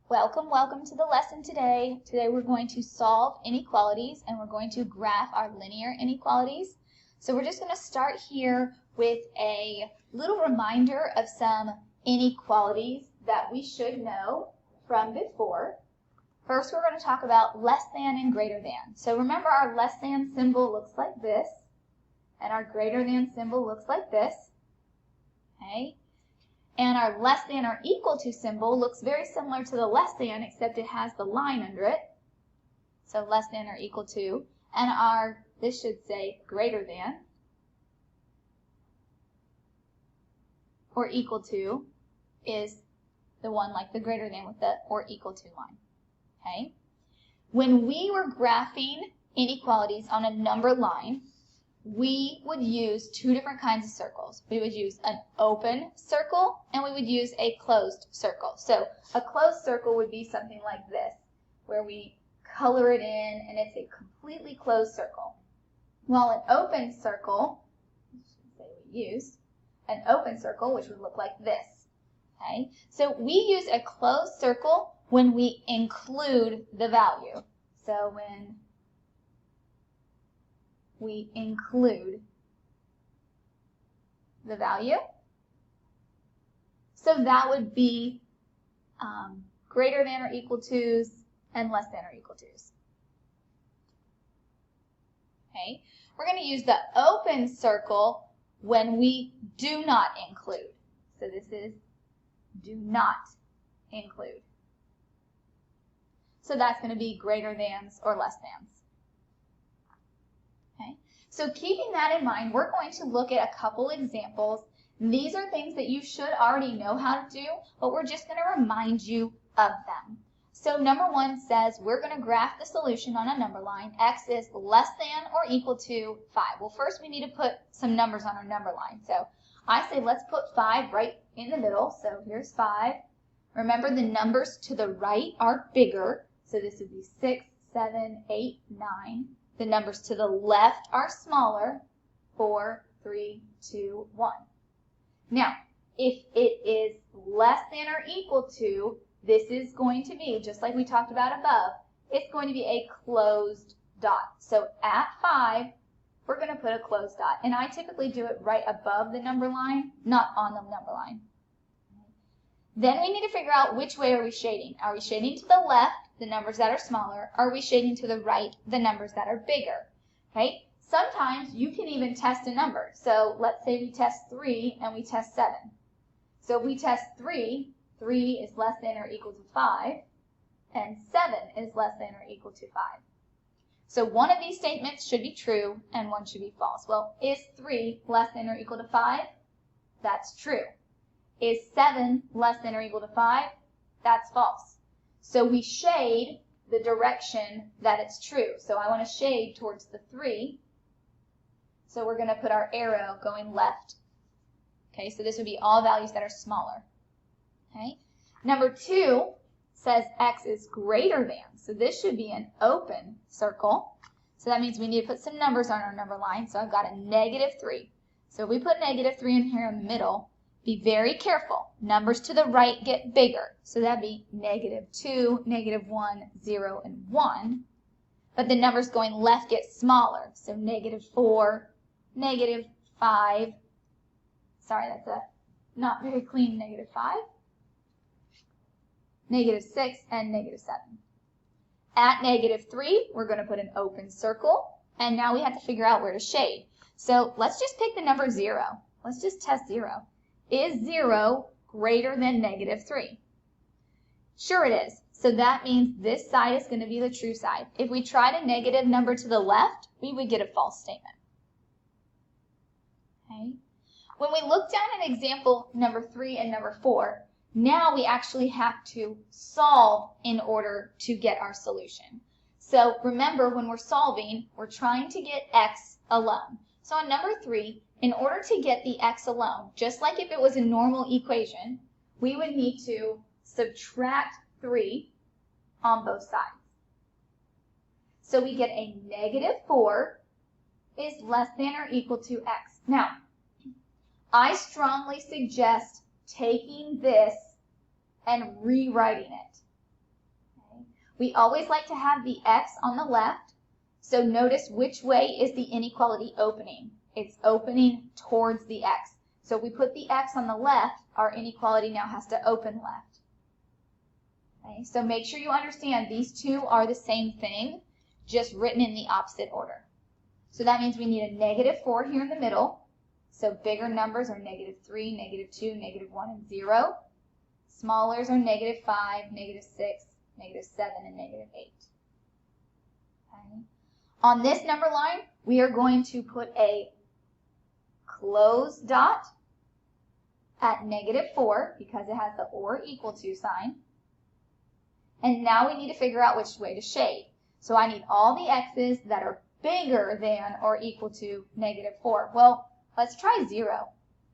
Welcome to the lesson today. Today we're going to solve inequalities and we're going to graph our linear inequalities. So we're just going to start here with a little reminder of some inequalities that we should know from before. First we're going to talk about less than and greater than. So remember our less than symbol looks like this and our greater than symbol looks like this. Okay? And our less than or equal to symbol looks very similar to the less than, except it has the line under it. So less than or equal to. And this should say greater than or equal to is the one like the greater than with the or equal to line. Okay? When we were graphing inequalities on a number line, we would use two different kinds of circles. We would use an open circle and we would use a closed circle. So a closed circle would be something like this, where we color it in and it's a completely closed circle. While an open circle, an open circle, which would look like this. Okay? So we use a closed circle when we include the value. So when we include the value. So that would be greater than or equal to's and less than or equal to's. Okay, we're going to use the open circle when we do not include. So this is do not include. So that's going to be greater than's or less than's. Okay. So keeping that in mind, we're going to look at a couple examples. These are things that you should already know how to do, but we're just going to remind you of them. So number one says we're going to graph the solution on a number line. X is less than or equal to 5. Well, first we need to put some numbers on our number line. So I say let's put 5 right in the middle. So here's 5. Remember the numbers to the right are bigger. So this would be 6, 7, 8, 9. The numbers to the left are smaller, 4, 3, 2, 1. Now, if it is less than or equal to, this is going to be, just like we talked about above, it's going to be a closed dot. So at 5, we're going to put a closed dot. And I typically do it right above the number line, not on the number line. Then we need to figure out which way are we shading. Are we shading to the left, the numbers that are smaller? Are we shading to the right, the numbers that are bigger? Okay? Sometimes you can even test a number. So let's say we test 3 and we test 7. So if we test 3, 3 is less than or equal to 5, and 7 is less than or equal to 5. So one of these statements should be true and one should be false. Well, is 3 less than or equal to 5? That's true. Is 7 less than or equal to 5? That's false. So we shade the direction that it's true. So I want to shade towards the 3. So we're going to put our arrow going left. Okay, so this would be all values that are smaller. Okay. Number 2 says X is greater than. So this should be an open circle. So that means we need to put some numbers on our number line. So I've got a -3. So if we put -3 in here in the middle, be very careful. Numbers to the right get bigger. So that'd be -2, -1, 0, and 1. But the numbers going left get smaller. So -4, -5. Sorry, that's a not very clean -5. -6 and -7. At -3, we're going to put an open circle. And now we have to figure out where to shade. So let's just pick the number 0. Let's just test 0. Is 0 greater than -3? Sure it is. So that means this side is going to be the true side. If we tried a negative number to the left, we would get a false statement. Okay. When we look down at example number 3 and number 4, now we actually have to solve in order to get our solution. So remember, when we're solving, we're trying to get X alone. So on number 3, in order to get the X alone, just like if it was a normal equation, we would need to subtract 3 on both sides. So we get a -4 is less than or equal to X. Now, I strongly suggest taking this and rewriting it. We always like to have the x on the left. So notice which way is the inequality opening. It's opening towards the x. So if we put the x on the left, our inequality now has to open left. Okay, so make sure you understand these two are the same thing, just written in the opposite order. So that means we need a -4 here in the middle. So bigger numbers are -3, -2, -1, and 0. Smallers are -5, -6, -7, and -8. Okay. On this number line, we are going to put a closed dot at -4 because it has the or equal to sign. And now we need to figure out which way to shade. So I need all the x's that are bigger than or equal to -4. Well, let's try 0.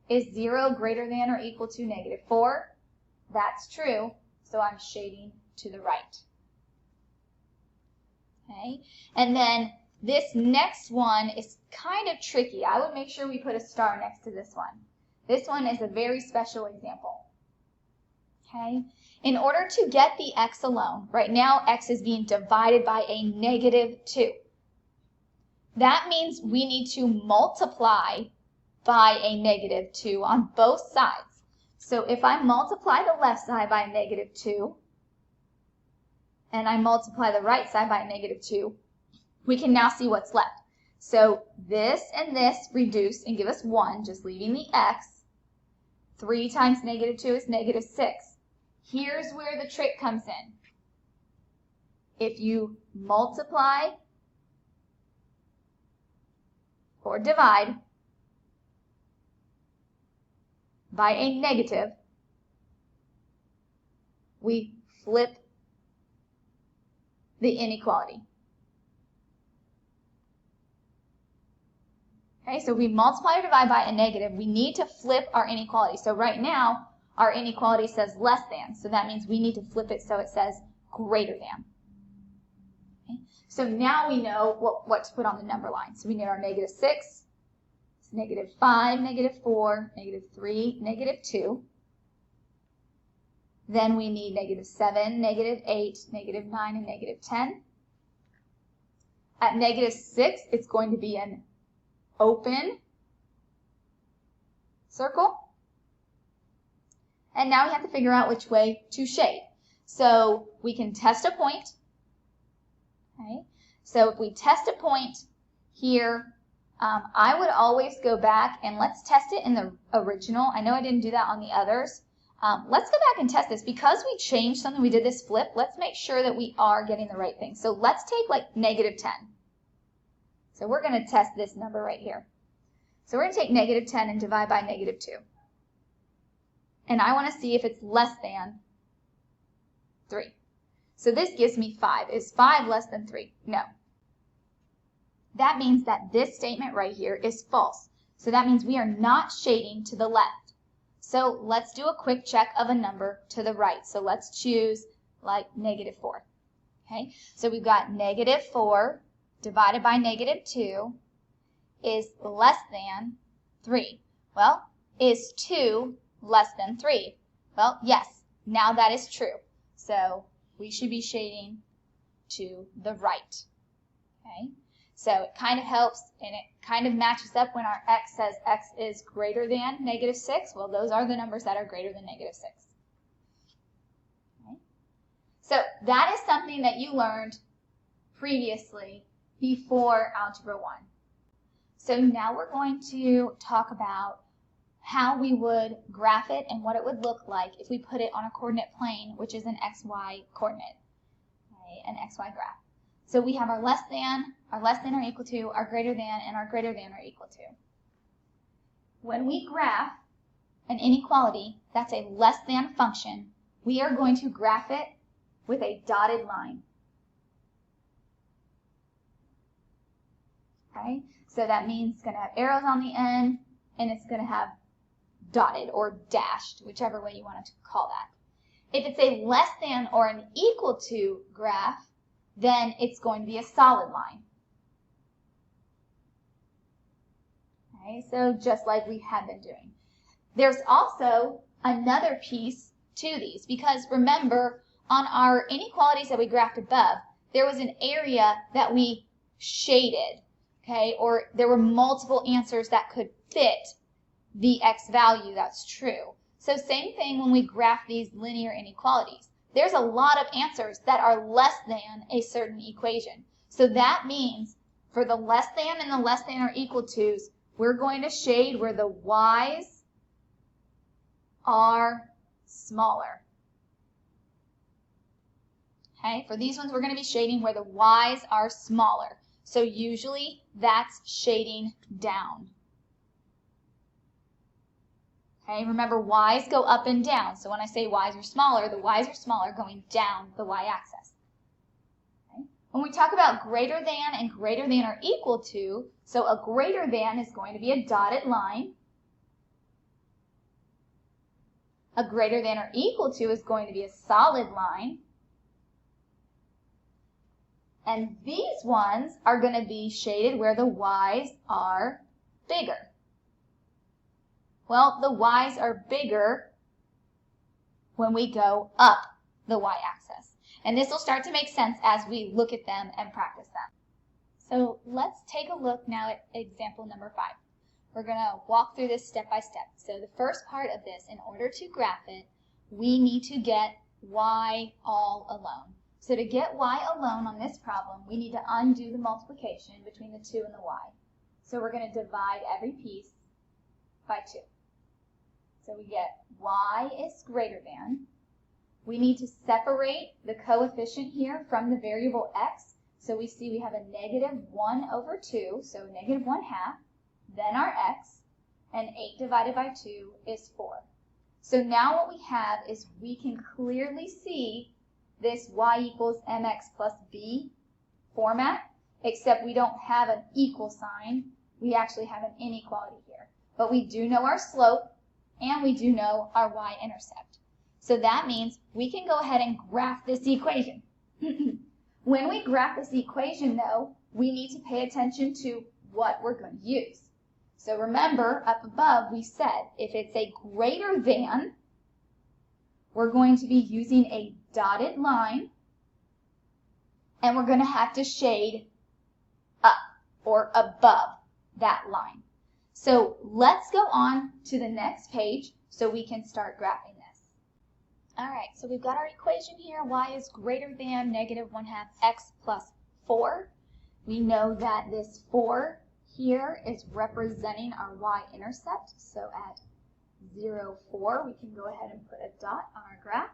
Is 0 greater than or equal to -4? That's true, so I'm shading to the right. Okay, and then this next one is kind of tricky. I would make sure we put a star next to this one. This one is a very special example. Okay, in order to get the x alone, right now x is being divided by a -2. That means we need to multiply by a -2 on both sides. So if I multiply the left side by a -2, and I multiply the right side by a -2, we can now see what's left. So this and this reduce and give us 1, just leaving the x. 3 times -2 is -6. Here's where the trick comes in. If you multiply or divide by a negative, we flip the inequality. Okay, so we multiply or divide by a negative, we need to flip our inequality. So right now, our inequality says less than, so that means we need to flip it so it says greater than. Okay, so now we know what to put on the number line. So we need our -6, it's -5, -4, -3, -2. Then we need -7, -8, -9, and -10. At -6, it's going to be an open circle. And now we have to figure out which way to shade. So we can test a point. Okay. So if we test a point here, I would always go back and let's test it in the original. I know I didn't do that on the others. Let's go back and test this. Because we changed something, we did this flip, let's make sure that we are getting the right thing. So let's take like -10. So we're going to test this number right here. So we're going to take -10 and divide by -2. And I want to see if it's less than 3. So this gives me 5. Is 5 less than 3? No. That means that this statement right here is false. So that means we are not shading to the left. So let's do a quick check of a number to the right. So let's choose like -4. Okay, so we've got -4 divided by -2 is less than 3. Well, is 2 less than 3? Well, yes, now that is true. So we should be shading to the right. Okay, so it kind of helps and it kind of matches up when our x says x is greater than -6. Well, those are the numbers that are greater than -6. Okay. So that is something that you learned previously before Algebra 1. So now we're going to talk about how we would graph it and what it would look like if we put it on a coordinate plane, which is an XY coordinate, okay, an XY graph. So we have our less than or equal to, our greater than, and our greater than or equal to. When we graph an inequality that's a less than function, we are going to graph it with a dotted line. Okay, so that means it's going to have arrows on the end, and it's going to have dotted or dashed, whichever way you want to call that. If it's a less than or an equal to graph, then it's going to be a solid line. Okay, so just like we have been doing. There's also another piece to these, because remember, on our inequalities that we graphed above, there was an area that we shaded, okay, or there were multiple answers that could fit the x value that's true. So same thing when we graph these linear inequalities. There's a lot of answers that are less than a certain equation. So that means for the less than and the less than or equal to's, we're going to shade where the y's are smaller. Okay, for these ones we're going to be shading where the y's are smaller. So usually that's shading down. Okay, remember y's go up and down. So when I say y's are smaller, the y's are smaller going down the y-axis. Okay. When we talk about greater than and greater than or equal to, so a greater than is going to be a dotted line. A greater than or equal to is going to be a solid line. And these ones are going to be shaded where the y's are bigger. Well, the y's are bigger when we go up the y-axis. And this will start to make sense as we look at them and practice them. So let's take a look now at example number 5. We're going to walk through this step by step. So the first part of this, in order to graph it, we need to get y all alone. So to get y alone on this problem, we need to undo the multiplication between the 2 and the y. So we're going to divide every piece by 2. So we get y is greater than. We need to separate the coefficient here from the variable x. So we see we have a negative 1 over 2, so negative 1/2, then our x, and 8 divided by 2 is 4. So now what we have is we can clearly see this y equals mx plus b format, except we don't have an equal sign. We actually have an inequality here. But we do know our slope, and we do know our y-intercept. So that means we can go ahead and graph this equation. When we graph this equation, though, we need to pay attention to what we're going to use. So remember, up above, we said if it's a greater than, we're going to be using a dotted line, and we're going to have to shade up or above that line. So let's go on to the next page so we can start graphing this. All right, so we've got our equation here. Y is greater than negative 1/2 x plus 4. We know that this 4 here is representing our y-intercept. So at 0, 4, we can go ahead and put a dot on our graph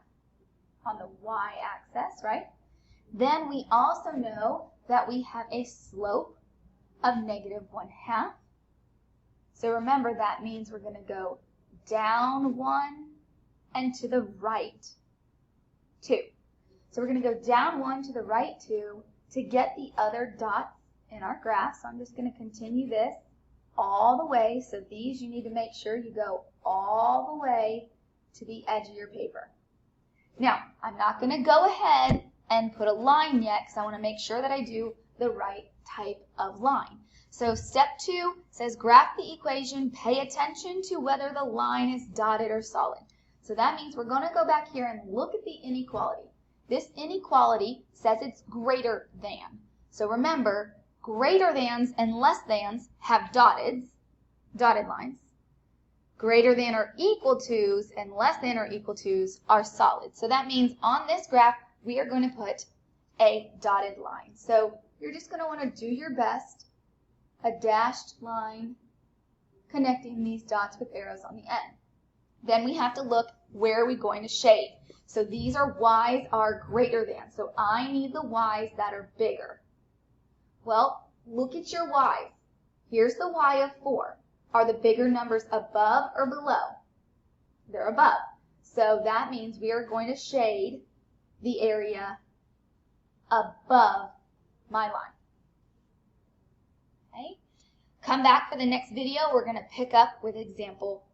on the y-axis, right? Then we also know that we have a slope of negative 1/2. So remember, that means we're going to go down 1 and to the right 2. So we're going to go down 1 to the right 2 to get the other dots in our graph. So I'm just going to continue this all the way. So these you need to make sure you go all the way to the edge of your paper. Now, I'm not going to go ahead and put a line yet because I want to make sure that I do the right type of line. So step 2 says graph the equation, pay attention to whether the line is dotted or solid. So that means we're going to go back here and look at the inequality. This inequality says it's greater than. So remember, greater thans and less thans have dotted lines. Greater than or equal to's and less than or equal to's are solid. So that means on this graph, we are going to put a dotted line. So you're just going to want to do your best. A dashed line connecting these dots with arrows on the end. Then we have to look, where are we going to shade? So these are y's are greater than. So I need the y's that are bigger. Well, look at your y's. Here's the y of 4. Are the bigger numbers above or below? They're above. So that means we are going to shade the area above my line. Okay? Come back for the next video. We're going to pick up with example